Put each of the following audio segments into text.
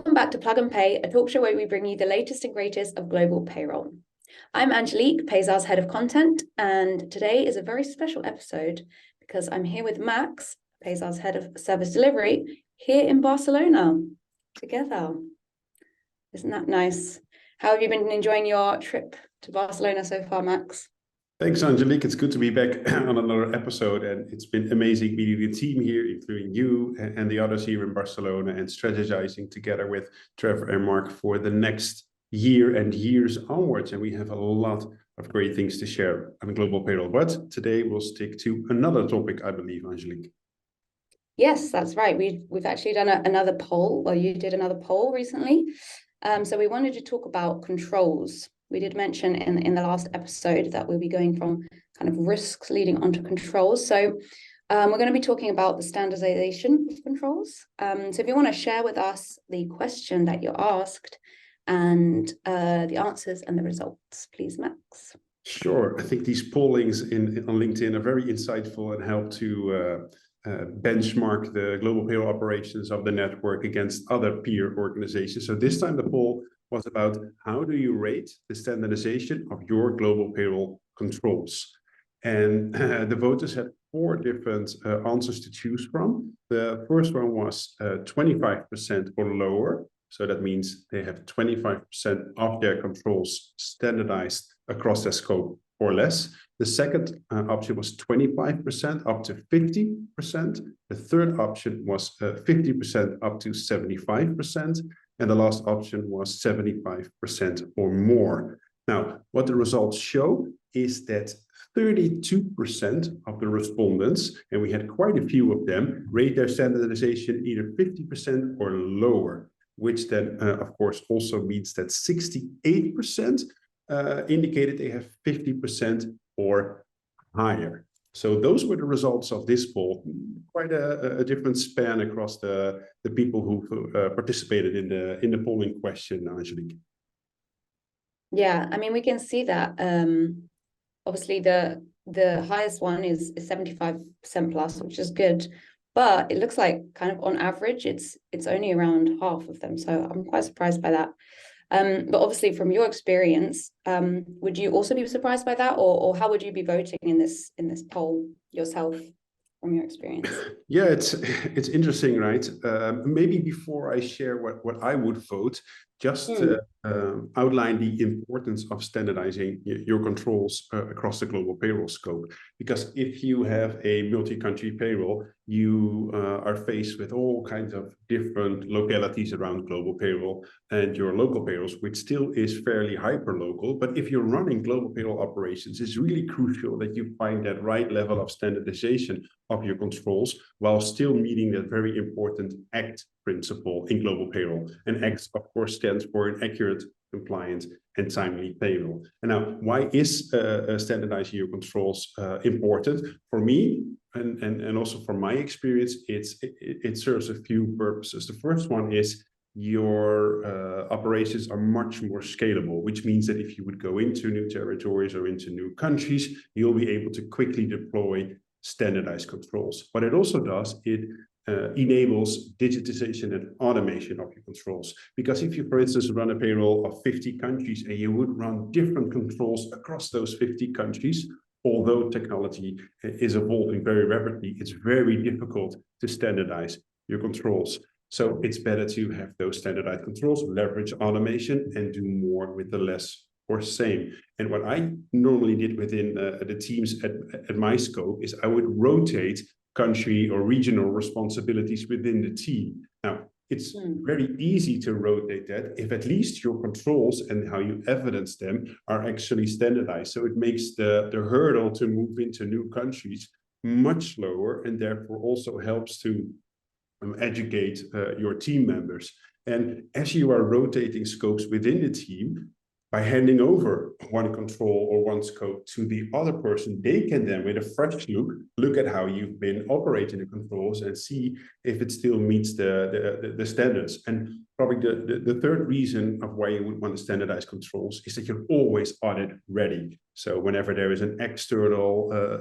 Welcome back to Plug and Pay, a talk show where we bring you the latest and greatest of global payroll. I'm Angelique, Payzar's head of content, and today is a very special episode because I'm here with Max, Payzar's head of service delivery, here in Barcelona together. Isn't that nice? How have you been enjoying your trip to Barcelona so far, Max? Thanks, Angelique. It's good to be back on another episode, and it's been amazing meeting the team here, including you and the others here in Barcelona, and strategizing together with Trevor and Mark for the next year and years onwards. And we have a lot of great things to share on global payroll. But today we'll stick to another topic, I believe, Angelique. Yes, that's right. We've actually done another poll, or you did another poll recently. So we wanted to talk about controls. We did mention in the last episode that we'll be going from kind of risks leading onto controls. So we're going to be talking about the standardization of controls. So if you want to share with us the question that you asked and the answers and the results, please, Max. Sure. I think these pollings on LinkedIn are very insightful and help to benchmark the global payroll operations of the network against other peer organizations. So this time the poll was about how do you rate the standardization of your global payroll controls? And the voters had four different answers to choose from. The first one was 25% or lower. So that means they have 25% of their controls standardized across their scope or less. The second option was 25% up to 50%. The third option was 50% up to 75%. And the last option was 75% or more. Now, what the results show is that 32% of the respondents, and we had quite a few of them, rate their standardization either 50% or lower, which then, of course, also means that 68% indicated they have 50% or higher. So those were the results of this poll. Quite a different span across the people who participated in the polling question, Angelique. Yeah, I mean, we can see that obviously the highest one is 75% plus, which is good. But it looks like kind of on average, it's only around half of them. So I'm quite surprised by that. But obviously, from your experience, would you also be surprised by that, or how would you be voting in this poll yourself from your experience? Yeah, it's interesting, right? Maybe before I share what I would vote, just outline the importance of standardizing your controls across the global payroll scope. Because if you have a multi-country payroll, you are faced with all kinds of different localities around global payroll and your local payrolls, which still is fairly hyper-local. But if you're running global payroll operations, it's really crucial that you find that right level of standardization of your controls while still meeting that very important ACT principle in global payroll. And ACT, of course, stands for an accurate, compliant, and timely payroll. And now, why is standardizing your controls important? For me, and also from my experience, it serves a few purposes. The first one is your operations are much more scalable, which means that if you would go into new territories or into new countries, you'll be able to quickly deploy standardized controls. What it also does, it enables digitization and automation of your controls. Because if you, for instance, run a payroll of 50 countries and you would run different controls across those 50 countries, although technology is evolving very rapidly, it's very difficult to standardize your controls. So it's better to have those standardized controls, leverage automation, and do more with the less or same. And what I normally did within the teams at my scope is I would rotate country or regional responsibilities within the team. Now, it's very easy to rotate that if at least your controls and how you evidence them are actually standardized. So it makes the hurdle to move into new countries much lower, and therefore also helps to educate your team members. And as you are rotating scopes within the team, by handing over one control or one scope to the other person, they can then, with a fresh look at how you've been operating the controls and see if it still meets the standards. And probably the third reason of why you would want to standardize controls is that you're always audit ready. So whenever there is an external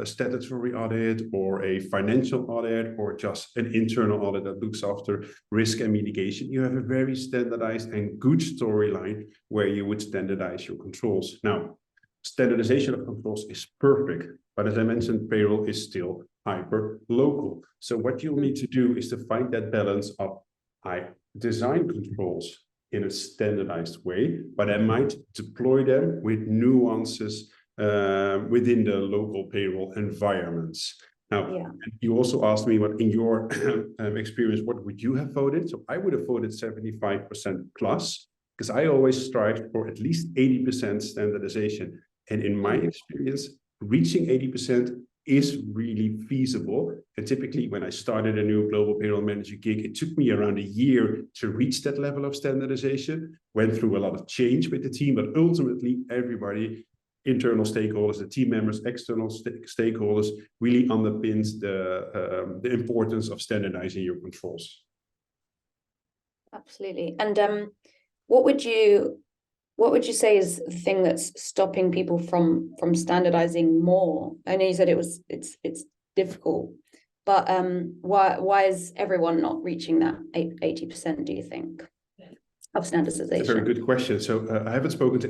statutory audit or a financial audit or just an internal audit that looks after risk and mitigation, you have a very standardized and good storyline where you would standardize your controls. Now, standardization of controls is perfect, but as I mentioned, payroll is still hyper local. So what you'll need to do is to find that balance of I design controls in a standardized way, but I might deploy them with nuances within the local payroll environments. Now, you also asked me what in your experience, what would you have voted? So I would have voted 75% plus, because I always strive for at least 80% standardization. And in my experience, reaching 80% is really feasible. And typically when I started a new global payroll manager gig, it took me around a year to reach that level of standardization, went through a lot of change with the team, but ultimately everybody, internal stakeholders, the team members, external stakeholders, really underpins the importance of standardizing your controls. Absolutely. And what would you say is the thing that's stopping people from standardizing more? I know you said it's difficult, but why is everyone not reaching that 80%, do you think, of standardization? It's a very good question. So I haven't spoken to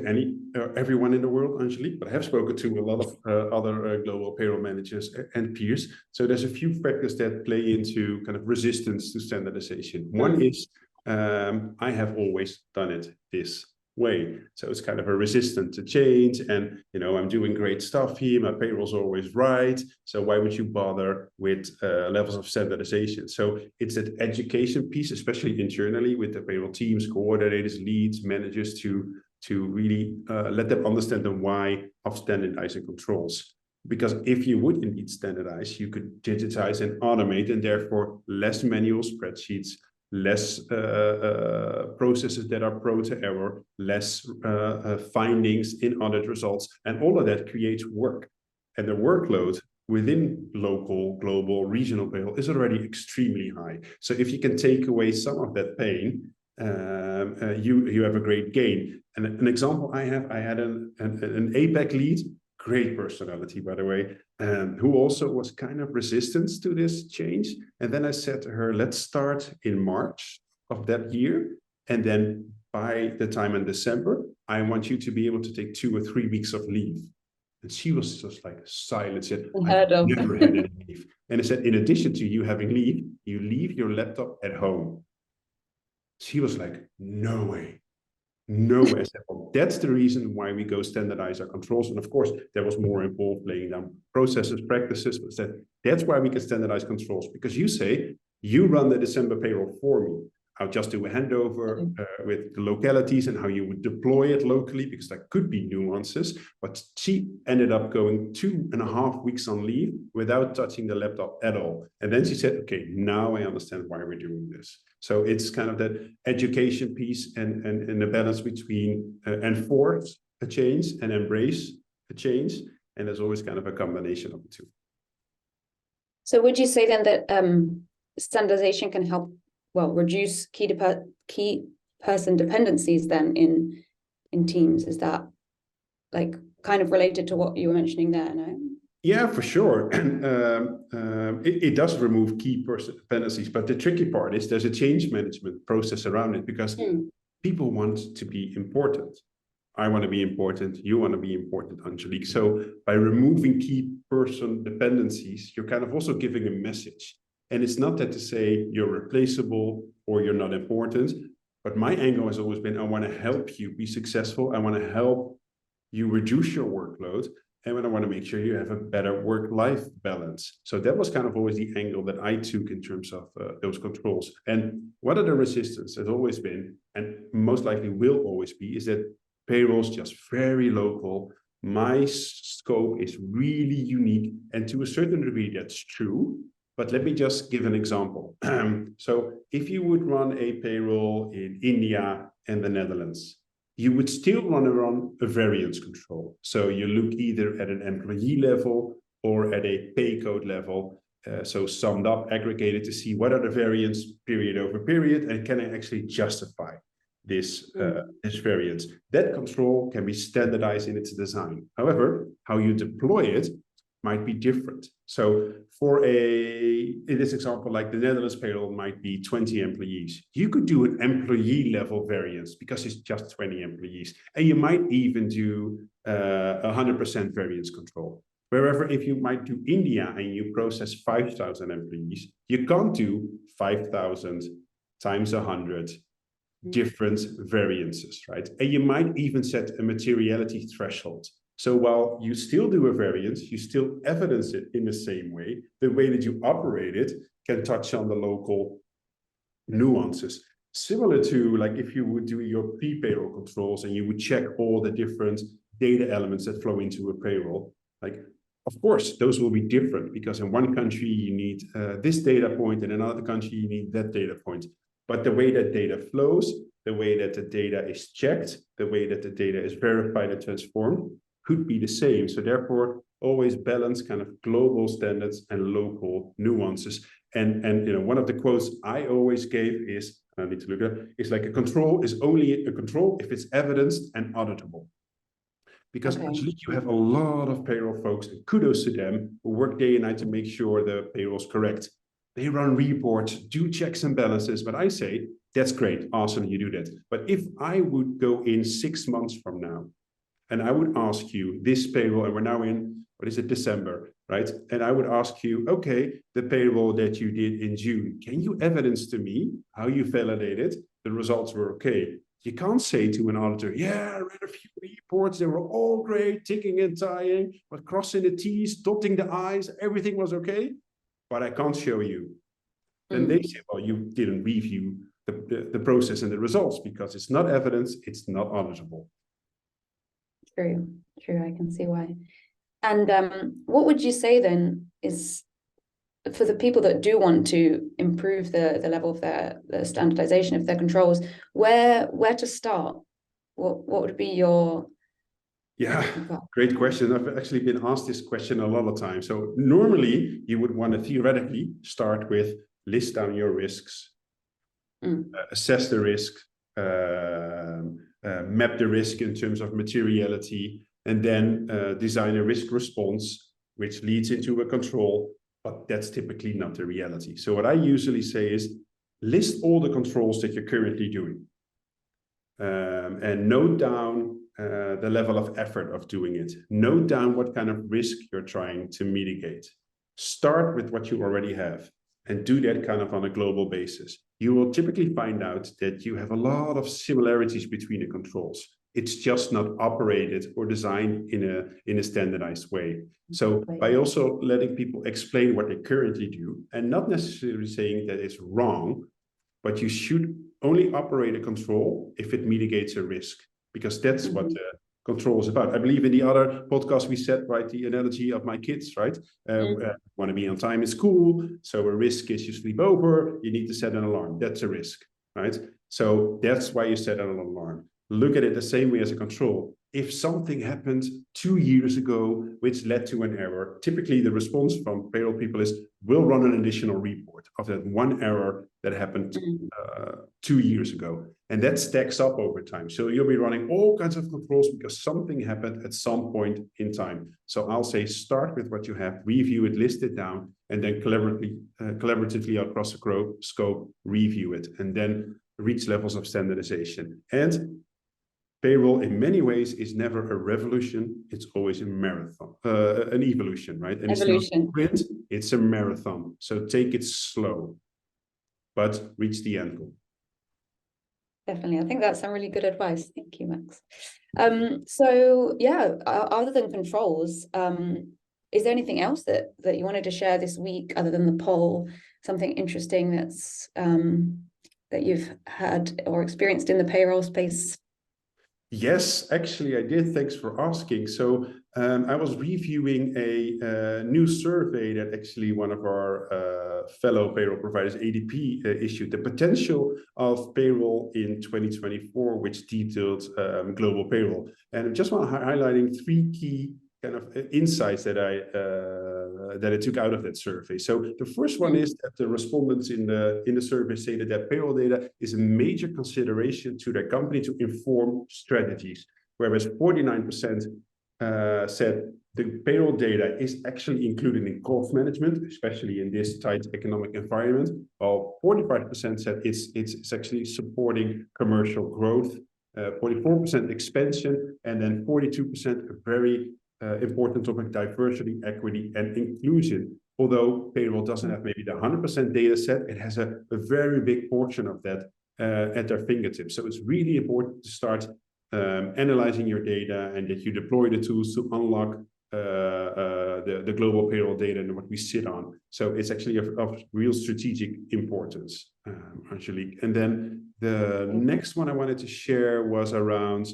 everyone in the world, Angelique, but I have spoken to a lot of other global payroll managers and peers. So there's a few factors that play into kind of resistance to standardization. One is I have always done it this way. So it's kind of a resistance to change. And, I'm doing great stuff here. My payroll's always right. So why would you bother with levels of standardization? So it's an education piece, especially internally with the payroll teams, coordinators, leads, managers to really let them understand the why of standardizing controls. Because if you would indeed standardize, you could digitize and automate, and therefore less manual spreadsheets, less processes that are prone to error, less findings in audit results, and all of that creates work. And the workload within local, global, regional payroll is already extremely high. So if you can take away some of that pain, you have a great gain. And an example I had an APAC lead, great personality, by the way, who also was kind of resistant to this change. And then I said to her, let's start in March of that year. And then by the time in December, I want you to be able to take 2 or 3 weeks of leave. And she was just like silent. She said, I've never had any leave. And I said, in addition to you having leave, you leave your laptop at home. She was like, no way. No way. I said, well, that's the reason why we go standardize our controls. And of course, there was more involved, laying down processes, practices. But said, that's why we can standardize controls. Because you say, you run the December payroll for me. I'll just do a handover with the localities and how you would deploy it locally, because there could be nuances. But she ended up going 2.5 weeks on leave without touching the laptop at all. And then she said, okay, now I understand why we're doing this. So it's kind of that education piece and the balance between enforce a change and embrace a change. And there's always kind of a combination of the two. So would you say then that standardization can help, reduce key person dependencies then in teams? Is that like kind of related to what you were mentioning there, no? Yeah, for sure. And it does remove key person dependencies, but the tricky part is there's a change management process around it, because people want to be important. I want to be important. You want to be important, Angelique. So by removing key person dependencies, you're kind of also giving a message. And it's not that to say you're replaceable or you're not important, but my angle has always been, I want to help you be successful. I want to help you reduce your workload. And I want to make sure you have a better work-life balance. So that was kind of always the angle that I took in terms of those controls. And what are the resistance has always been, and most likely will always be, is that payroll is just very local. My scope is really unique. And to a certain degree, that's true. But let me just give an example. So if you would run a payroll in India and the Netherlands, you would still run a variance control. So you look either at an employee level or at a pay code level. So summed up, aggregated to see what are the variance period over period, and can I actually justify this variance. That control can be standardized in its design. However, how you deploy it might be different. So in this example, like the Netherlands payroll might be 20 employees. You could do an employee level variance because it's just 20 employees. And you might even do 100% variance control. Wherever if you might do India and you process 5,000 employees, you can't do 5,000 times 100 different variances, right? And you might even set a materiality threshold. So while you still do a variance, you still evidence it in the same way. The way that you operate it can touch on the local nuances. Similar to like if you would do your pre-payroll controls and you would check all the different data elements that flow into a payroll, like of course, those will be different because in one country you need this data point, and in another country you need that data point. But the way that data flows, the way that the data is checked, the way that the data is verified and transformed could be the same. So therefore, always balance kind of global standards and local nuances. And you know, one of the quotes I always gave is, I need to look at, is like a control is only a control if it's evidenced and auditable. Because actually you have a lot of payroll folks, and kudos to them, who work day and night to make sure the payroll's correct. They run reports, do checks and balances, but I say, that's great, awesome, you do that. But if I would go in 6 months from now, and I would ask you this payroll, and we're now in, what is it, December, right? And I would ask you, okay, the payroll that you did in June, can you evidence to me how you validated the results were okay? You can't say to an auditor, yeah, I read a few reports, they were all great, ticking and tying, but crossing the T's, dotting the I's, everything was okay, but I can't show you. Then they say, well, you didn't review the process and the results because it's not evidence, it's not auditable. True, I can see why. And what would you say then is, for the people that do want to improve the level of their standardization of their controls, where to start? What would be your... Yeah, great question. I've actually been asked this question a lot of times. So normally you would want to theoretically start with list down your risks, assess the risk, map the risk in terms of materiality, and then design a risk response, which leads into a control, but that's typically not the reality. So what I usually say is list all the controls that you're currently doing, and note down the level of effort of doing it. Note down what kind of risk you're trying to mitigate. Start with what you already have and do that kind of on a global basis. You will typically find out that you have a lot of similarities between the controls. It's just not operated or designed in a standardized way. So by also letting people explain what they currently do and not necessarily saying that it's wrong, but you should only operate a control if it mitigates a risk, because that's what the control is about. I believe in the other podcast we said, right, the analogy of my kids, right? Want to be on time in school, so a risk is you sleep over, you need to set an alarm. That's a risk, right? So that's why you set an alarm. Look at it the same way as a control. If something happened 2 years ago, which led to an error, typically the response from payroll people is, we'll run an additional report of that one error that happened 2 years ago. And that stacks up over time. So you'll be running all kinds of controls because something happened at some point in time. So I'll say, start with what you have, review it, list it down, and then collaboratively across the scope, review it, and then reach levels of standardization. And payroll in many ways is never a revolution, it's always a marathon, an evolution, right? And evolution. It's not a sprint, it's a marathon. So take it slow, but reach the end goal. Definitely. I think that's some really good advice. Thank you, Max. So yeah, other than controls, is there anything else that you wanted to share this week other than the poll, something interesting that's that you've had or experienced in the payroll space? Yes, actually I did. Thanks for asking. So I was reviewing a new survey that actually one of our fellow payroll providers, ADP, issued, the potential of payroll in 2024, which detailed global payroll. And I just want to highlighting 3 key kind of insights that I took out of that survey. So the first one is that the respondents in the survey say that payroll data is a major consideration to their company to inform strategies, whereas 49% said the payroll data is actually included in cost management, especially in this tight economic environment, while 45% said it's actually supporting commercial growth, 44% expansion, and then 42% a very important topic, diversity, equity, and inclusion. Although payroll doesn't have maybe the 100% data set, it has a very big portion of that at their fingertips. So it's really important to start analyzing your data, and that you deploy the tools to unlock the global payroll data and what we sit on. So it's actually of real strategic importance, Angelique. And then the next one I wanted to share was around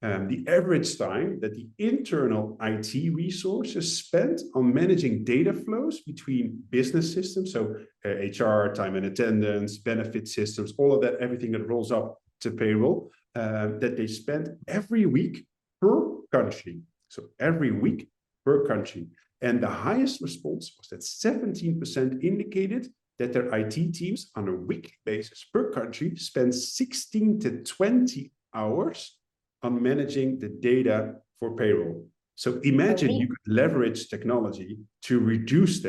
the average time that the internal IT resources spent on managing data flows between business systems, so HR, time and attendance, benefit systems, all of that, everything that rolls up to payroll, that they spent every week per country. So every week per country. And the highest response was that 17% indicated that their IT teams on a weekly basis per country spend 16 to 20 hours on managing the data for payroll. So imagine you could leverage technology to reduce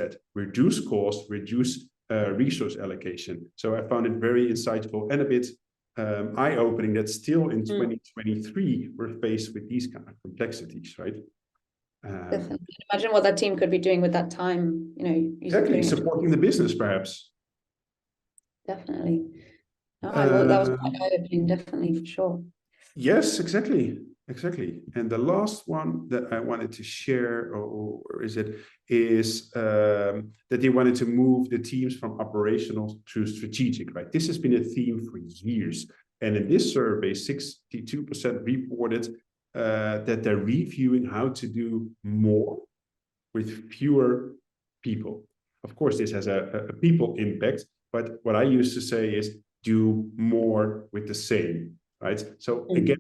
cost, reduce resource allocation. So I found it very insightful and a bit eye-opening that still in 2023 we're faced with these kind of complexities, right? Definitely. Imagine what that team could be doing with that time, exactly, supporting the business, perhaps. Definitely. Well, that was quite eye-opening, definitely, for sure. Yes, exactly. And the last one that I wanted to share, is that they wanted to move the teams from operational to strategic, right? This has been a theme for years. And in this survey, 62% reported that they're reviewing how to do more with fewer people. Of course, this has a people impact, but what I used to say is do more with the same, right? So again,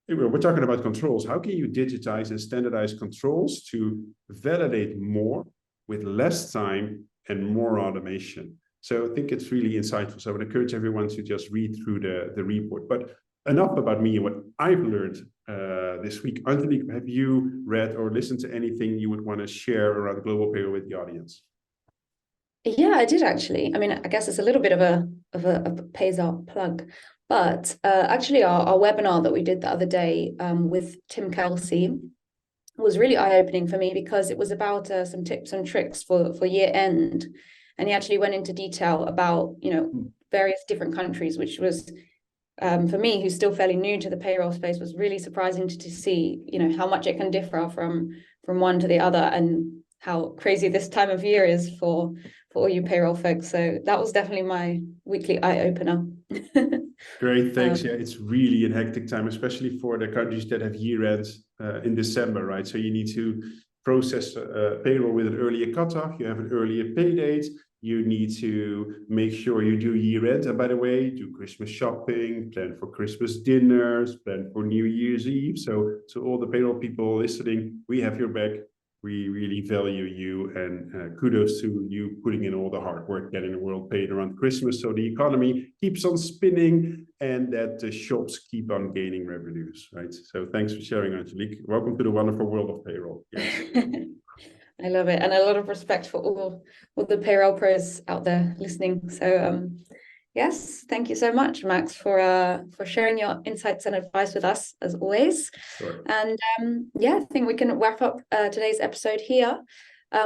we're talking about controls. How can you digitize and standardize controls to validate more with less time and more automation? So I think it's really insightful. So I would encourage everyone to just read through the report. But enough about me and what I've learned this week. Angelique, have you read or listened to anything you would want to share around global payroll with the audience? Yeah, I did actually. I mean, I guess it's a little bit of a pays art plug, but actually our webinar that we did the other day with Tim Kelsey was really eye-opening for me, because it was about some tips and tricks for year end, and he actually went into detail about various different countries, which was for me, who's still fairly new to the payroll space, was really surprising to see how much it can differ from one to the other, and how crazy this time of year is for all you payroll folks. So that was definitely my weekly eye-opener. Great, thanks. Yeah, it's really a hectic time, especially for the countries that have year ends in December, right? So you need to process payroll with an earlier cutoff. You have an earlier pay date. You need to make sure you do year end. And by the way, do Christmas shopping, plan for Christmas dinners, plan for New Year's Eve. So to all the payroll people listening, we have your back. We really value you, and kudos to you putting in all the hard work, getting the world paid around Christmas, so the economy keeps on spinning and that the shops keep on gaining revenues, right? So thanks for sharing, Angelique. Welcome to the wonderful world of payroll. Yes. I love it, and a lot of respect for all the payroll pros out there listening. So yes, thank you so much, Max, for sharing your insights and advice with us, as always. Sure. And yeah, I think we can wrap up today's episode here.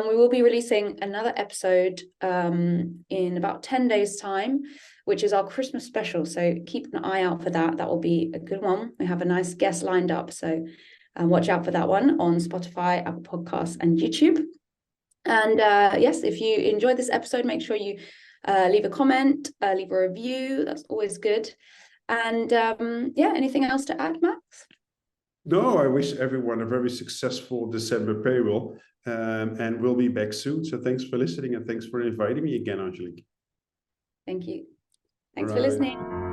We will be releasing another episode in about 10 days' time, which is our Christmas special. So keep an eye out for that. That will be a good one. We have a nice guest lined up. So watch out for that one on Spotify, Apple Podcasts, and YouTube. And yes, if you enjoyed this episode, make sure you leave a comment, leave a review. That's always good. And yeah, anything else to add, Max? No, I wish everyone a very successful December payroll, and we'll be back soon. So thanks for listening, and thanks for inviting me again, Angelique. Thank you. Thanks for listening.